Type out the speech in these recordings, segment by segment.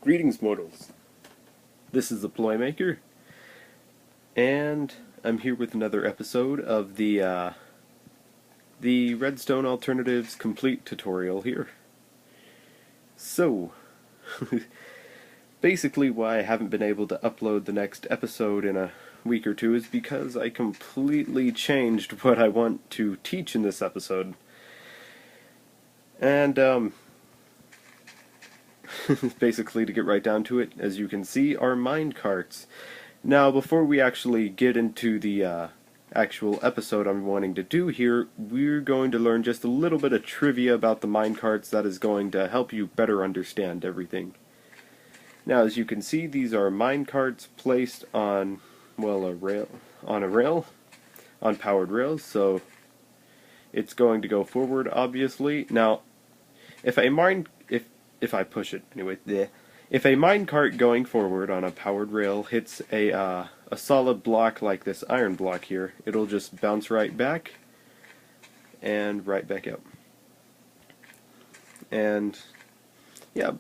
Greetings, mortals. This is the Ploymaker, and I'm here with another episode of the Redstone Alternatives complete tutorial here. So, basically why I haven't been able to upload the next episode in a week or two is because I completely changed what I want to teach in this episode. And, basically, to get right down to it, as you can see, are minecarts. Now, before we actually get into the actual episode I'm wanting to do here, we're going to learn just a little bit of trivia about the minecarts that is going to help you better understand everything. Now, as you can see, these are minecarts placed on, well, on powered rails, so it's going to go forward, obviously. Now, if I push it anyway, if a minecart going forward on a powered rail hits a solid block like this iron block here, it'll just bounce right back and right back out. And yeah,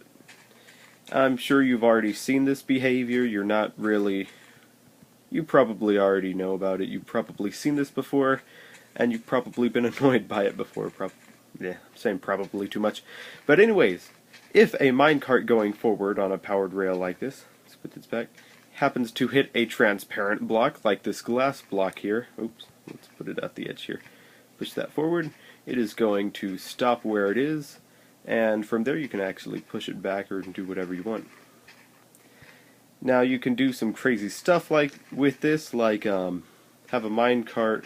I'm sure you've already seen this behavior. You probably already know about it. You've probably seen this before, and you've probably been annoyed by it before. Yeah, I'm saying probably too much. But anyways, if a minecart going forward on a powered rail like this, let's put this back, happens to hit a transparent block like this glass block here, oops, let's put it at the edge here, push that forward, it is going to stop where it is, and from there you can actually push it back or do whatever you want. Now you can do some crazy stuff like with this, like have a minecart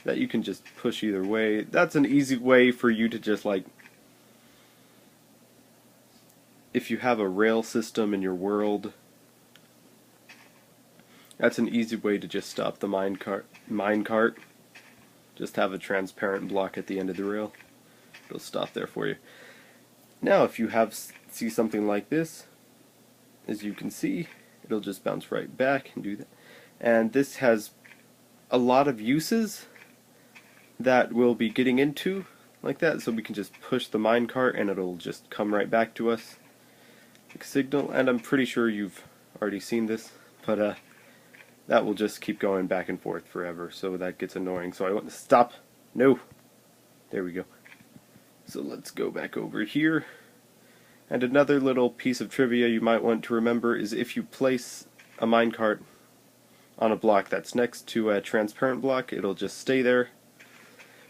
that you can just push either way. That's an easy way for you to just, like, if you have a rail system in your world, that's an easy way to just stop the minecart. Just have a transparent block at the end of the rail. It'll stop there for you. Now, if you see something like this, as you can see, it'll just bounce right back and do that. And this has a lot of uses that we'll be getting into like that, so we can just push the minecart and it'll just come right back to us. Signal, and I'm pretty sure you've already seen this, but that will just keep going back and forth forever, so that gets annoying. So I want to stop. No. There we go. So let's go back over here. And another little piece of trivia you might want to remember is if you place a minecart on a block that's next to a transparent block, it'll just stay there.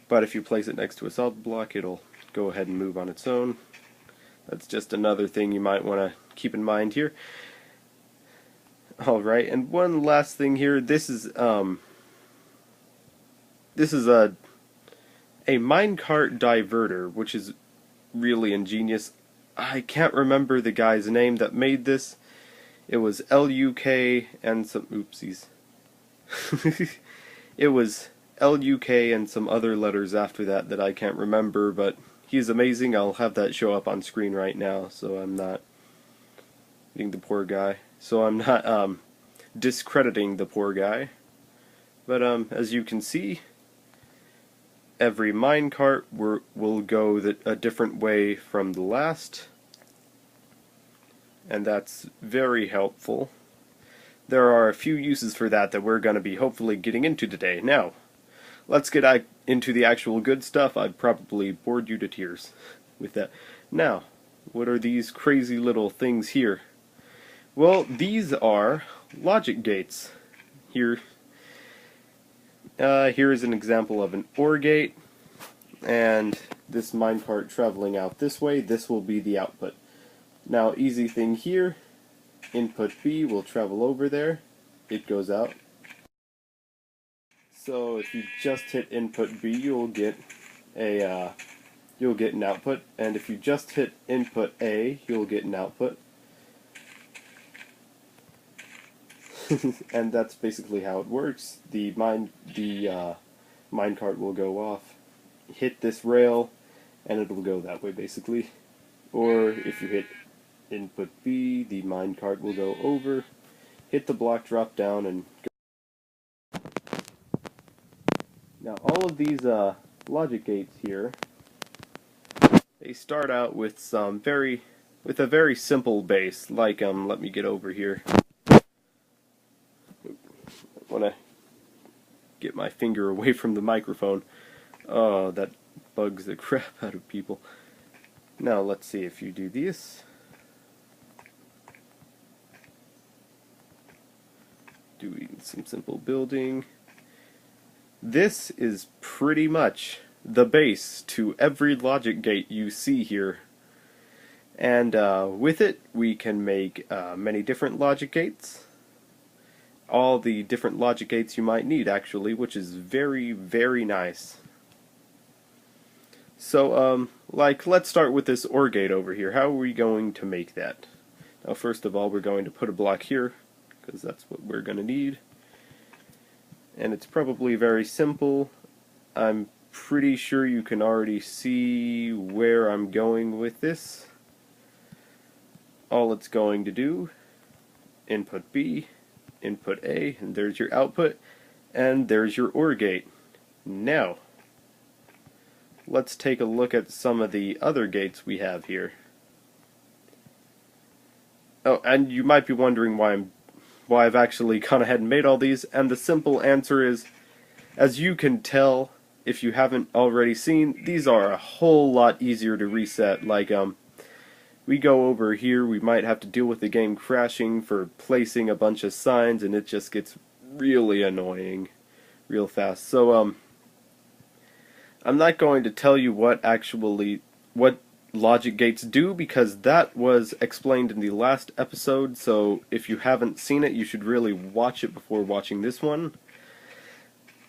But if you place it next to a solid block, it'll go ahead and move on its own. That's just another thing you might want to keep in mind here. Alright, and one last thing here. This is a minecart diverter, which is really ingenious. I can't remember the guy's name that made this. It was LUK and some oopsies. It was LUK and some other letters after that I can't remember, but he's amazing. I'll have that show up on screen right now, so I'm not hitting the poor guy. So I'm not discrediting the poor guy. But as you can see, every minecart will go a different way from the last, and that's very helpful. There are a few uses for that we're going to be hopefully getting into today. Now, let's get into the actual good stuff. I've probably bored you to tears with that. Now, what are these crazy little things here? Well, these are logic gates. Here is an example of an OR gate, and this minecart traveling out this way, this will be the output. Now, easy thing here, input B will travel over there, it goes out. So if you just hit input B, you'll get an output, and if you just hit input A, you'll get an output. And that's basically how it works. The minecart will go off, hit this rail, and it'll go that way basically. Or if you hit input B, the minecart will go over, hit the block, drop down, and go. Now, all of these logic gates here, they start out with some very with a very simple base, like, let me get over here. I want to get my finger away from the microphone. Oh, that bugs the crap out of people. Now, let's see if you do this. Doing some simple building. This is pretty much the base to every logic gate you see here. And with it, we can make many different logic gates. All the different logic gates you might need, actually, which is very, very nice. So, like, let's start with this OR gate over here. How are we going to make that? Now, first of all, we're going to put a block here, because that's what we're going to need. And it's probably very simple. I'm pretty sure you can already see where I'm going with this. All it's going to do, input B, input A, and there's your output, and there's your OR gate. Now, let's take a look at some of the other gates we have here. Oh, and you might be wondering why I've actually gone ahead and made all these, and the simple answer is, as you can tell, if you haven't already seen, these are a whole lot easier to reset. Like, we go over here, we might have to deal with the game crashing for placing a bunch of signs, and it just gets really annoying real fast. So, I'm not going to tell you what logic gates do, because that was explained in the last episode, so if you haven't seen it, you should really watch it before watching this one.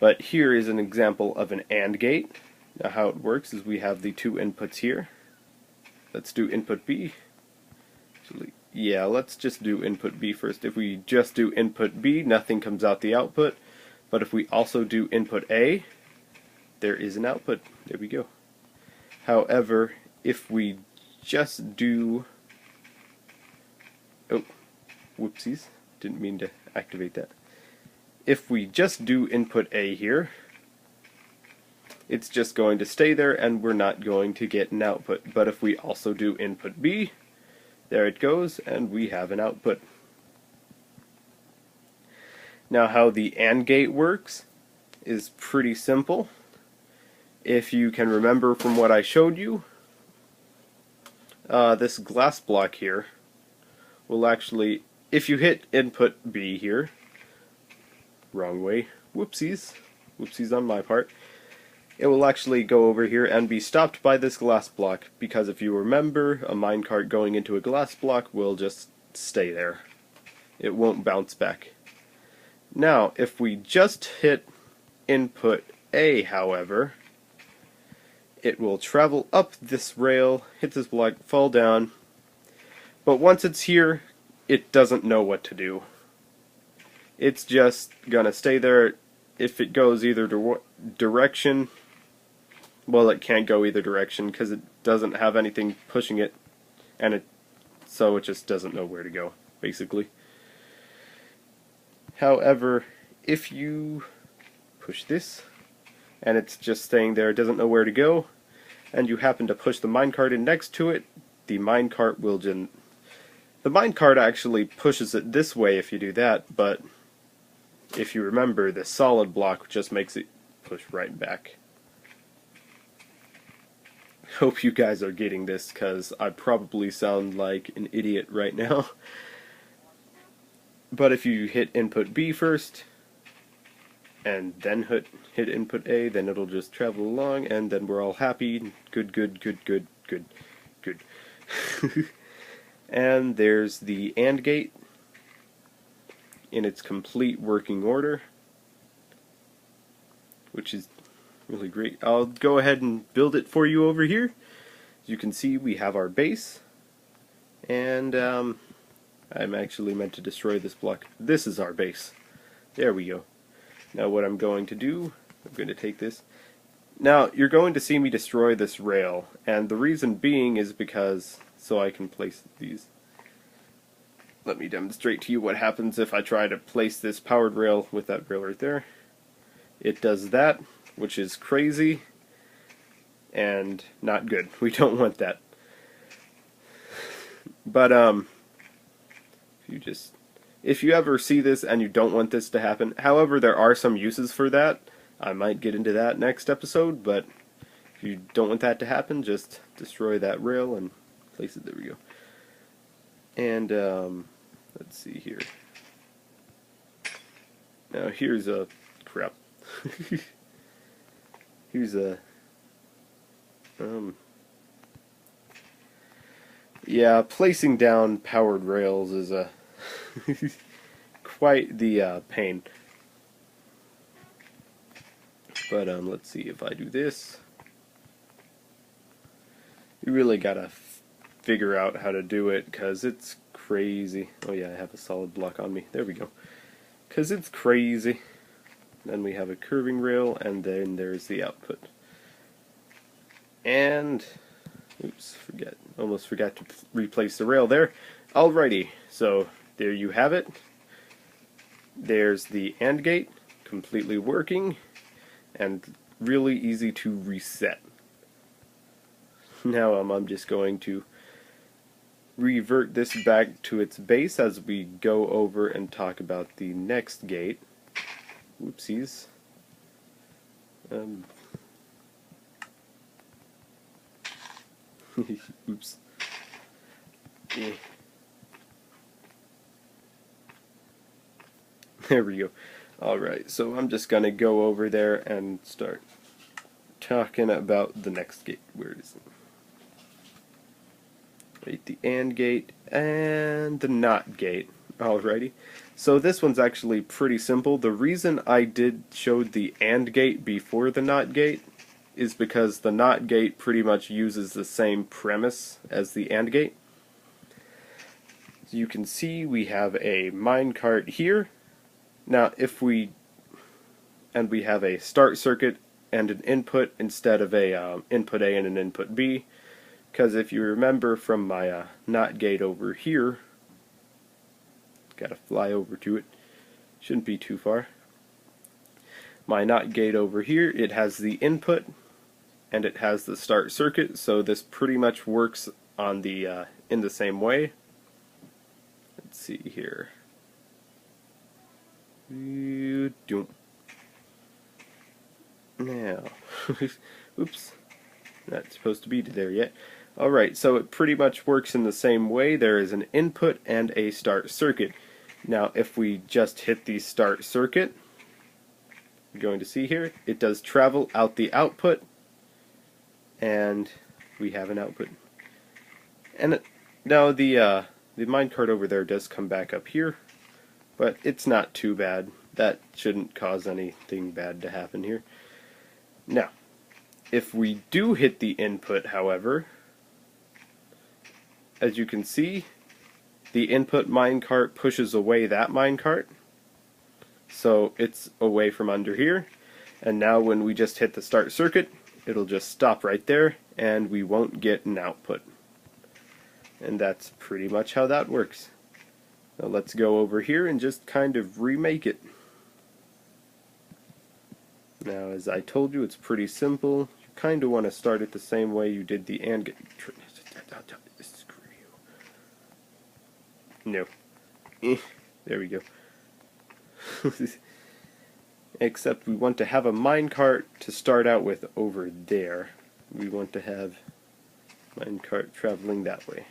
But here is an example of an AND gate. Now how it works is we have the two inputs here. Let's do input B. Actually, yeah, let's just do input B first. If we just do input B, nothing comes out the output. But if we also do input A, there is an output. There we go. However, if we just do... Oh, whoopsies. Didn't mean to activate that. If we just do input A here, it's just going to stay there and we're not going to get an output. But if we also do input B, there it goes and we have an output. Now how the AND gate works is pretty simple. If you can remember from what I showed you, this glass block here will actually, if you hit input B here, wrong way, whoopsies on my part, it will actually go over here and be stopped by this glass block, because if you remember, a minecart going into a glass block will just stay there. It won't bounce back. Now, if we just hit input A, however, it will travel up this rail, hit this block, fall down, but once it's here, it doesn't know what to do. It's just gonna stay there. If it goes either direction, well, it can't go either direction because it doesn't have anything pushing it, and so it just doesn't know where to go, basically. However, if you push this, and it's just staying there, it doesn't know where to go, and you happen to push the minecart in next to it, the minecart will the minecart actually pushes it this way if you do that, but if you remember, the solid block just makes it push right back. Hope you guys are getting this, because I probably sound like an idiot right now. But if you hit input B first, and then hit input A, then it'll just travel along, and then we're all happy. Good. And there's the AND gate in its complete working order, which is really great. I'll go ahead and build it for you over here. As you can see, we have our base, and I'm actually meant to destroy this block. This is our base. There we go. Now what I'm going to do, I'm going to take this. Now you're going to see me destroy this rail, and the reason being is because so I can place these. Let me demonstrate to you what happens if I try to place this powered rail with that rail right there. It does that, which is crazy and not good. We don't want that. But if you ever see this and you don't want this to happen, however, there are some uses for that. I might get into that next episode, but if you don't want that to happen, just destroy that rail and place it. There we go. And let's see here. Now here's a crap. Here's a yeah, placing down powered rails is a quite the pain. But let's see if I do this. You really gotta figure out how to do it, because it's crazy. Oh yeah, I have a solid block on me. There we go. Because it's crazy. Then we have a curving rail, and then there's the output. And, oops, almost forgot to replace the rail there. Alrighty, so there you have it. There's the AND gate, completely working, and really easy to reset. Now I'm just going to revert this back to its base as we go over and talk about the next gate. Whoopsies. Oops. There we go. Alright, so I'm just going to go over there and start talking about the next gate. Where is it? Right, the AND gate and the NOT gate. Alrighty. So this one's actually pretty simple. The reason I showed the AND gate before the NOT gate is because the NOT gate pretty much uses the same premise as the AND gate. So you can see we have a minecart here. Now we have a start circuit and an input instead of a input A and an input B. Because if you remember from my NOT gate over here, gotta fly over to it, shouldn't be too far. My NOT gate over here, it has the input and it has the start circuit, so this pretty much works on the in the same way. Let's see here. Now, oops, not supposed to be there yet. Alright, so it pretty much works in the same way. There is an input and a start circuit. Now, if we just hit the start circuit, you're going to see here, it does travel out the output, and we have an output. And now the minecart over there does come back up here, but it's not too bad. That shouldn't cause anything bad to happen here. Now, if we do hit the input, however, as you can see, the input minecart pushes away that minecart, so it's away from under here. And now when we just hit the start circuit, it'll just stop right there, and we won't get an output. And that's pretty much how that works. Now let's go over here and just kind of remake it. Now, as I told you, it's pretty simple. You kind of want to start it the same way you did the AND gate. Screw you. No. There we go. Except we want to have a minecart to start out with over there. We want to have minecart traveling that way.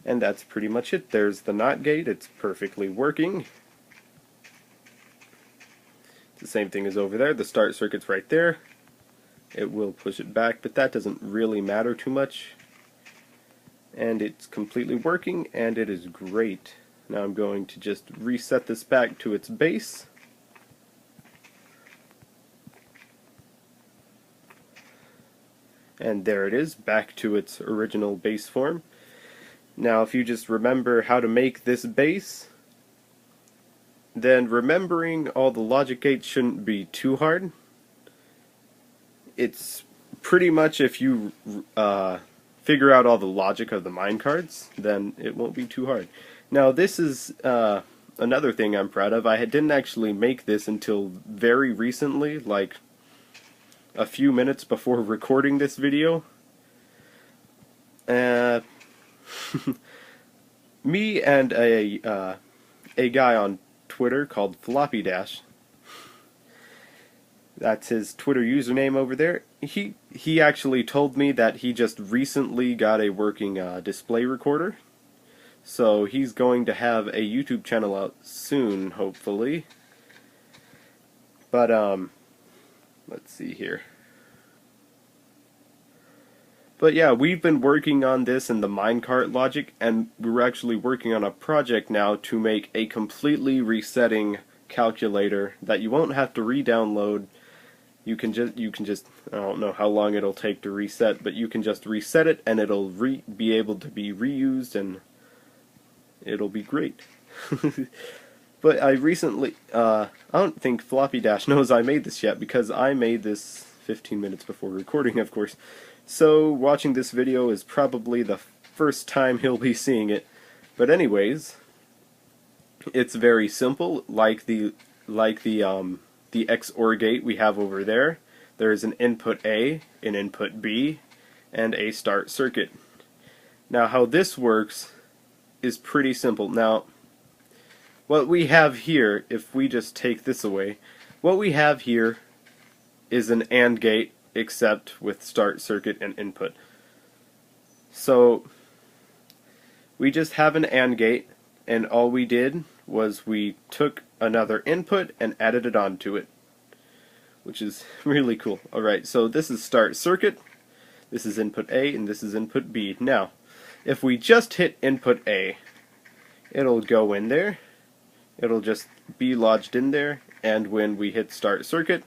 And that's pretty much it. There's the NOT gate. It's perfectly working. The same thing as over there. The start circuit's right there. It will push it back, but that doesn't really matter too much. And it's completely working, and it is great. Now I'm going to just reset this back to its base. And there it is, back to its original base form. Now if you just remember how to make this base, then remembering all the logic gates shouldn't be too hard. It's pretty much, if you figure out all the logic of the minecarts, then it won't be too hard. Now this is another thing I'm proud of. I didn't actually make this until very recently, like a few minutes before recording this video. me and a guy on Twitter called floppydash. That's his Twitter username over there. He actually told me that he just recently got a working display recorder. So he's going to have a YouTube channel out soon, hopefully. But let's see here. But yeah, we've been working on this in the Minecart logic, and we're actually working on a project now to make a completely resetting calculator that you won't have to re-download. You can just I don't know how long it'll take to reset, but you can just reset it and it'll be able to be reused, and it'll be great. But I recently I don't think Floppy Dash knows I made this yet, because I made this 15 minutes before recording, of course. So watching this video is probably the first time he'll be seeing it. But anyways, it's very simple, like the XOR gate we have over there. There is an input A, an input B, and a start circuit. Now how this works is pretty simple. Now what we have here, if we just take this away, what we have here is an AND gate, except with start circuit and input. So we just have an AND gate, and all we did was we took another input and added it onto it, which is really cool. Alright, so this is start circuit, this is input A, and this is input B. Now, if we just hit input A, it'll go in there, it'll just be lodged in there, and when we hit start circuit,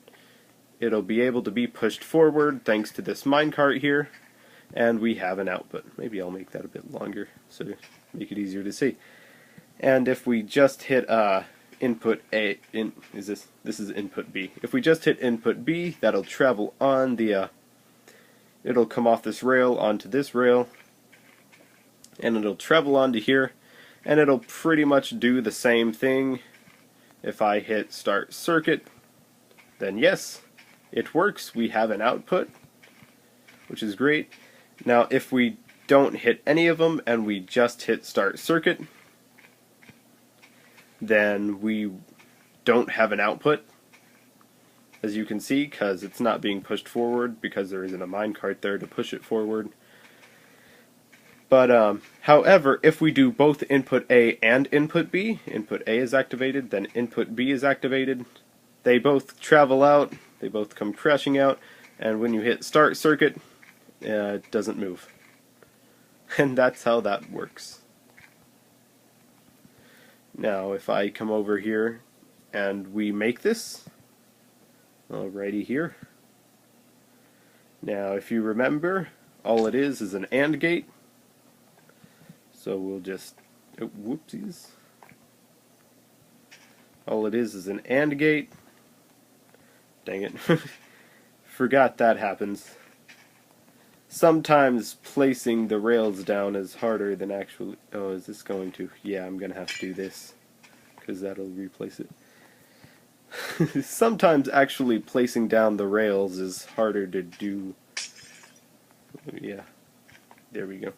it'll be able to be pushed forward thanks to this minecart here, and we have an output. Maybe I'll make that a bit longer so to make it easier to see. And if we just hit input A, this is input B. If we just hit input B, that'll travel on the it'll come off this rail onto this rail, and it'll travel onto here, and it'll pretty much do the same thing. If I hit start circuit, then yes, it works. We have an output, which is great. Now if we don't hit any of them and we just hit start circuit, then we don't have an output, as you can see, because it's not being pushed forward because there isn't a minecart there to push it forward. But however, if we do both input A and input B, input A is activated, then input B is activated, they both travel out, they both come crashing out, and when you hit start circuit, it doesn't move. And that's how that works. Now if I come over here and we make this, alrighty here. Now if you remember, all it is an AND gate. So we'll just, whoopsies. All it is an AND gate. Dang it. Forgot that happens. Sometimes placing the rails down is harder than actually... Oh, is this going to... Yeah, I'm going to have to do this, because that'll replace it. Sometimes actually placing down the rails is harder to do. Yeah. There we go.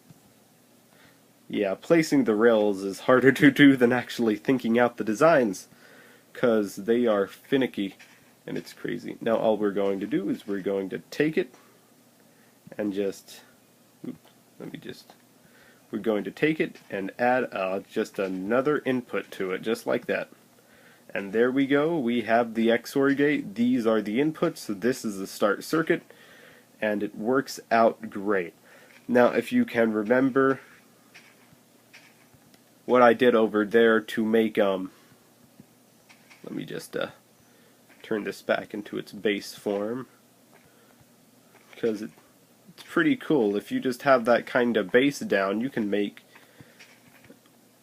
Yeah, placing the rails is harder to do than actually thinking out the designs, because they are finicky. And it's crazy. Now all we're going to do is we're going to take it and just, we're going to take it and add just another input to it, just like that. And there we go, we have the XOR gate. These are the inputs, so this is the start circuit, and it works out great. Now if you can remember what I did over there to make, let me just turn this back into its base form, because it's pretty cool. If you just have that kind of base down, you can make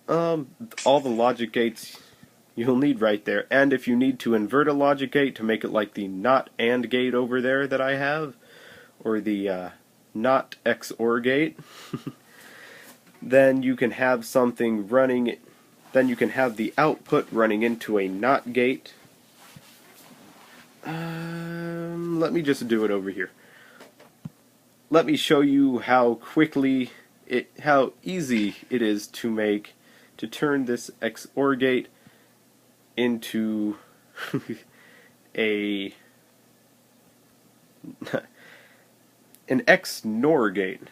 all the logic gates you'll need right there. And if you need to invert a logic gate to make it like the NOT AND gate over there that I have, or the NOT XOR gate, then you can have something running, then you can have the output running into a NOT gate. Let me just do it over here. Let me show you how easy it is to make to turn this XOR gate into a an XNOR gate.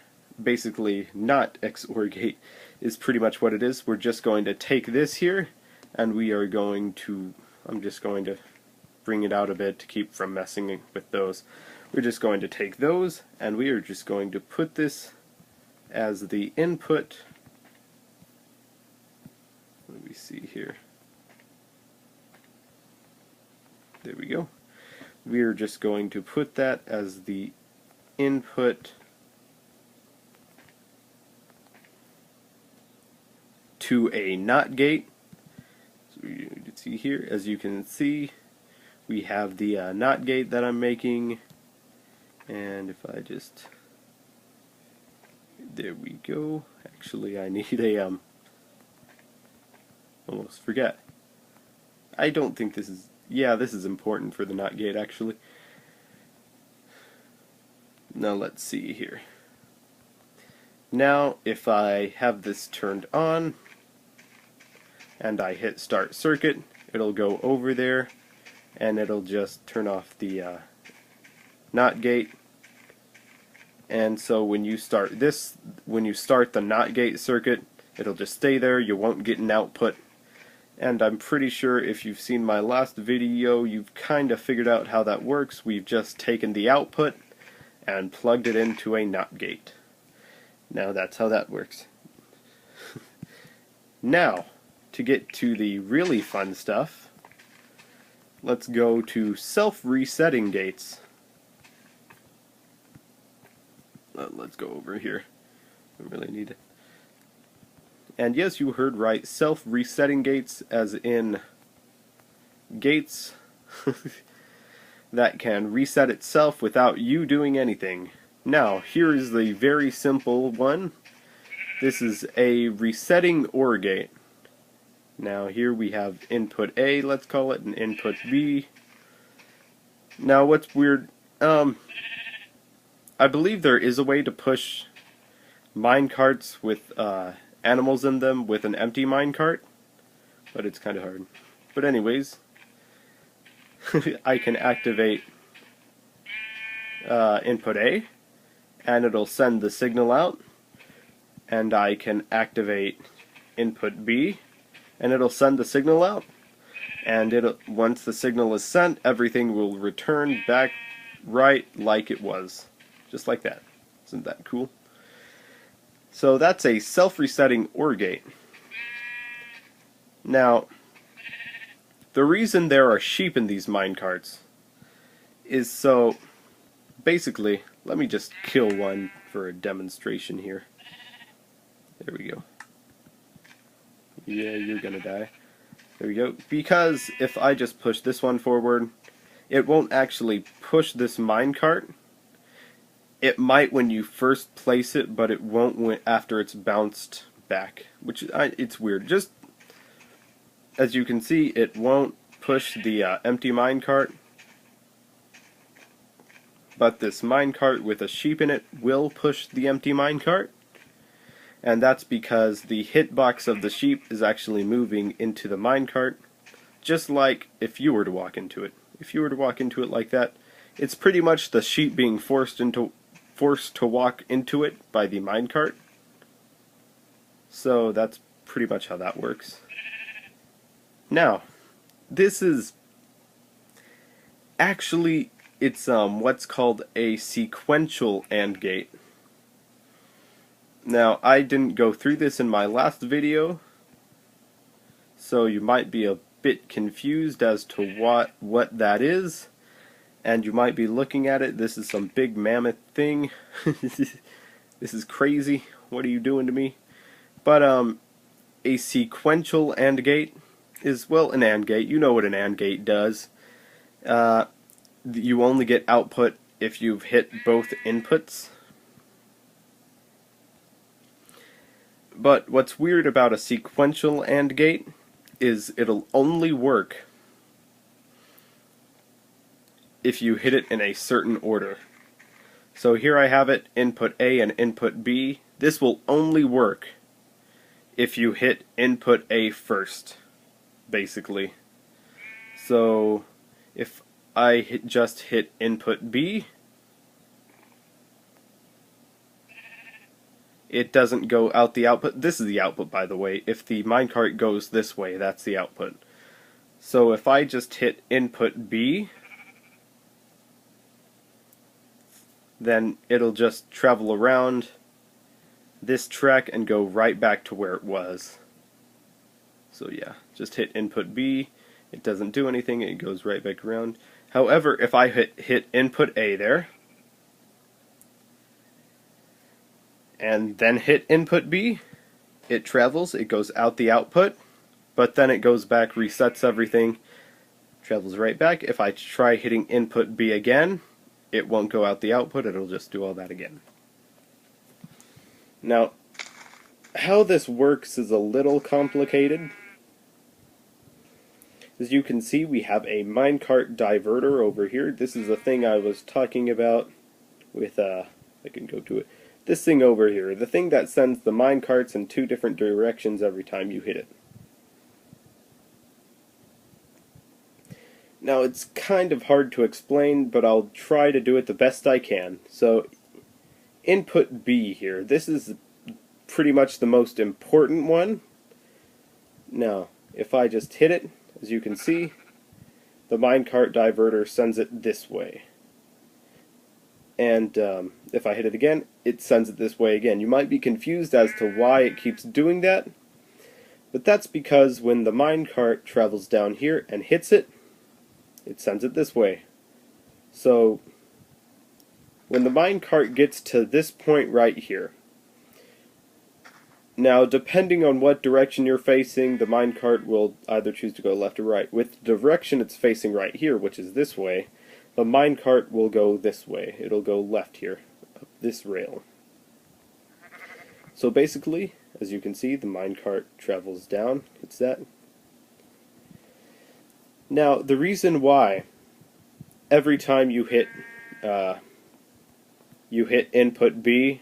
Basically, not XOR gate is pretty much what it is. We're just going to take this here, and we are going to, I'm just going to bring it out a bit to keep from messing with those. We're just going to take those, and we are just going to put this as the input. Let me see here. There we go. We are just going to put that as the input to a NOT gate. So you can see here, as you can see, we have the NOT gate that I'm making, and if I just, there we go. Actually, I need a almost forget. I don't think this is, yeah, this is important for the NOT gate actually. Now let's see here. Now if I have this turned on and I hit start circuit, it'll go over there and it'll just turn off the NOT gate. And so when you start this, when you start the NOT gate circuit, it'll just stay there. You won't get an output. And I'm pretty sure if you've seen my last video, you've kind of figured out how that works. We've just taken the output and plugged it into a NOT gate. Now that's how that works. Now, to get to the really fun stuff, let's go to self-resetting gates. Let's go over here. I really need it. And yes, you heard right, self-resetting gates, as in gates that can reset itself without you doing anything. Now, here is the very simple one. This is a resetting OR gate. Now here we have input A, let's call it, and input B. Now what's weird, I believe there is a way to push minecarts with animals in them with an empty minecart, but it's kind of hard. But anyways, I can activate input A, and it'll send the signal out, and I can activate input B, and it'll send the signal out, and once the signal is sent, everything will return back right like it was, just like that. Isn't that cool? So that's a self-resetting OR gate. Now, the reason there are sheep in these minecarts is so, basically, let me just kill one for a demonstration here. There we go. Yeah, you're gonna die. There we go. Because if I just push this one forward, it won't actually push this minecart. It might when you first place it, but it won't after it's bounced back, which it's weird. Just as you can see, it won't push the empty minecart, but this minecart with a sheep in it will push the empty minecart, and that's because the hitbox of the sheep is actually moving into the minecart, just like if you were to walk into it. If you were to walk into it like that, it's pretty much the sheep being forced to walk into it by the minecart. So that's pretty much how that works. Now, this is actually, it's what's called a sequential AND gate. Now, I didn't go through this in my last video, so you might be a bit confused as to what that is, and you might be looking at it. This is some big mammoth thing. This is crazy. What are you doing to me? But a sequential AND gate is, well, an AND gate. You know what an AND gate does. You only get output if you've hit both inputs. But what's weird about a sequential AND gate is it'll only work if you hit it in a certain order. So here I have it, input A and input B. This will only work if you hit input A first, basically. So if I just hit input B, it doesn't go out the output. This is the output, by the way. If the minecart goes this way, that's the output. So if I just hit input B, then it'll just travel around this track and go right back to where it was. So yeah, just hit input B, it doesn't do anything, it goes right back around. However, if I hit input A there, and then hit input B, it travels, it goes out the output, but then it goes back, resets everything, travels right back. If I try hitting input B again, it won't go out the output, it'll just do all that again. Now, how this works is a little complicated. As you can see, we have a minecart diverter over here. This is the thing I was talking about with, I can go to it. This thing over here, the thing that sends the minecarts in two different directions every time you hit it. Now, it's kind of hard to explain, but I'll try to do it the best I can. So, input B here. This is pretty much the most important one. Now, if I just hit it, as you can see, the minecart diverter sends it this way. And if I hit it again, it sends it this way again. You might be confused as to why it keeps doing that, but that's because when the minecart travels down here and hits it, it sends it this way. So when the minecart gets to this point right here, now depending on what direction you're facing, the minecart will either choose to go left or right. With the direction it's facing right here, which is this way, the minecart will go this way. It'll go left here, up this rail. So basically, as you can see, the minecart travels down. It's that. Now, the reason why every time you hit input B,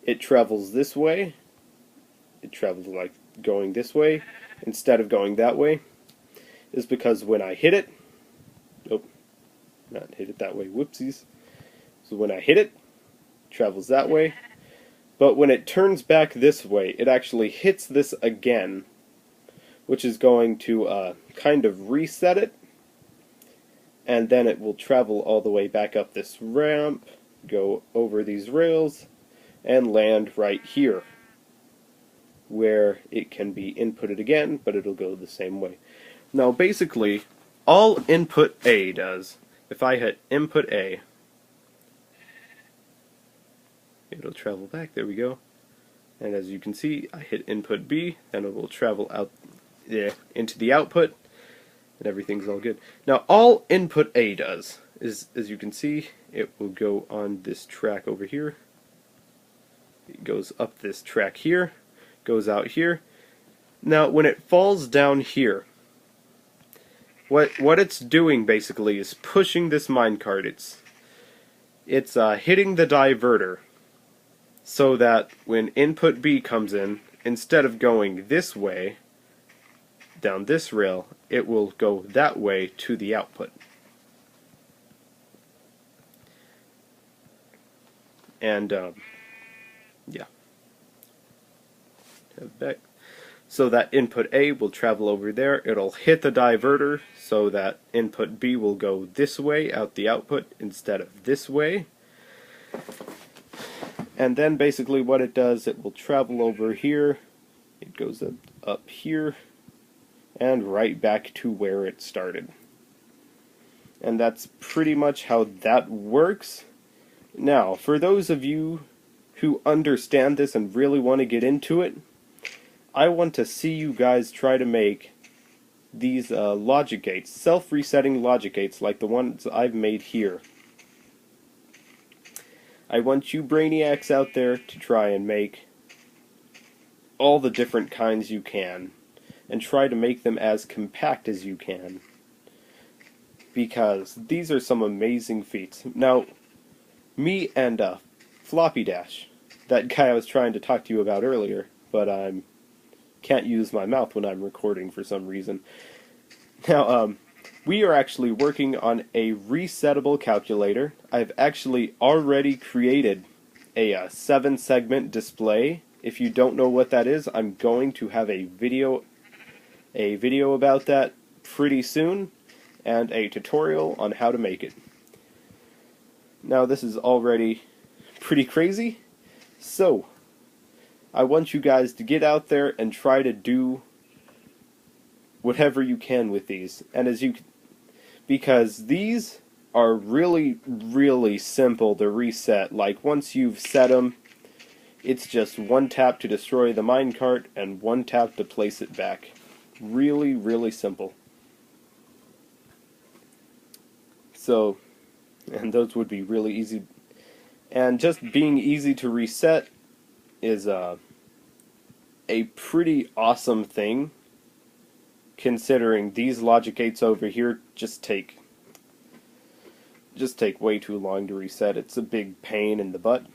it travels this way. It travels like going this way instead of going that way, is because when I hit it, not hit it that way, whoopsies. So when I hit it, it travels that way. But when it turns back this way, it actually hits this again, which is going to kind of reset it. And then it will travel all the way back up this ramp, go over these rails, and land right here, where it can be inputted again, but it'll go the same way. Now basically, all input A does, if I hit input A, it'll travel back, there we go. And as you can see, I hit input B, and it will travel out into the output, and everything's all good. Now all input A does is, as you can see, it will go on this track over here. It goes up this track here, goes out here. Now when it falls down here, what it's doing basically is pushing this minecart. It's hitting the diverter so that when input B comes in, instead of going this way down this rail, it will go that way to the output. And yeah, back. So that input A will travel over there, it'll hit the diverter so that input B will go this way out the output instead of this way. And then basically what it does, it will travel over here, it goes up here, and right back to where it started. And that's pretty much how that works. Now, for those of you who understand this and really want to get into it, I want to see you guys try to make these logic gates, self-resetting logic gates like the ones I've made here. I want you brainiacs out there to try and make all the different kinds you can, and try to make them as compact as you can, because these are some amazing feats. Now, me and floppydash, that guy I was trying to talk to you about earlier, but I'm can't use my mouth when I'm recording for some reason. Now, we are actually working on a resettable calculator. I've actually already created a 7-segment display. If you don't know what that is, I'm going to have a video about that pretty soon, and a tutorial on how to make it. Now, this is already pretty crazy, so I want you guys to get out there and try to do whatever you can with these. And because these are really, really simple to reset. Like, once you've set them, it's just one tap to destroy the minecart and one tap to place it back. Really, really simple. So, and those would be really easy. And just being easy to reset is a pretty awesome thing, considering these logic gates over here just take way too long to reset. It's a big pain in the butt.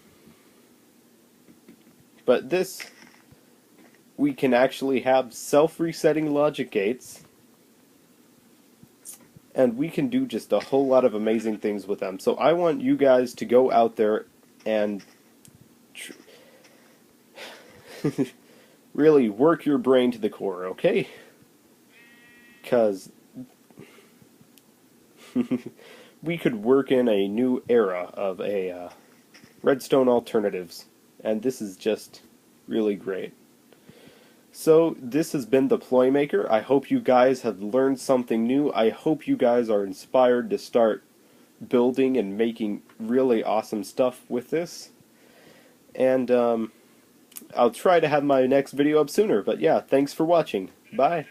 But this, we can actually have self-resetting logic gates, and we can do just a whole lot of amazing things with them. So I want you guys to go out there and really work your brain to the core, okay? Because we could work in a new era of redstone alternatives, and this is just really great. So this has been the Ploymaker. I hope you guys have learned something new. I hope you guys are inspired to start building and making really awesome stuff with this. And I'll try to have my next video up sooner. But yeah, thanks for watching. Bye.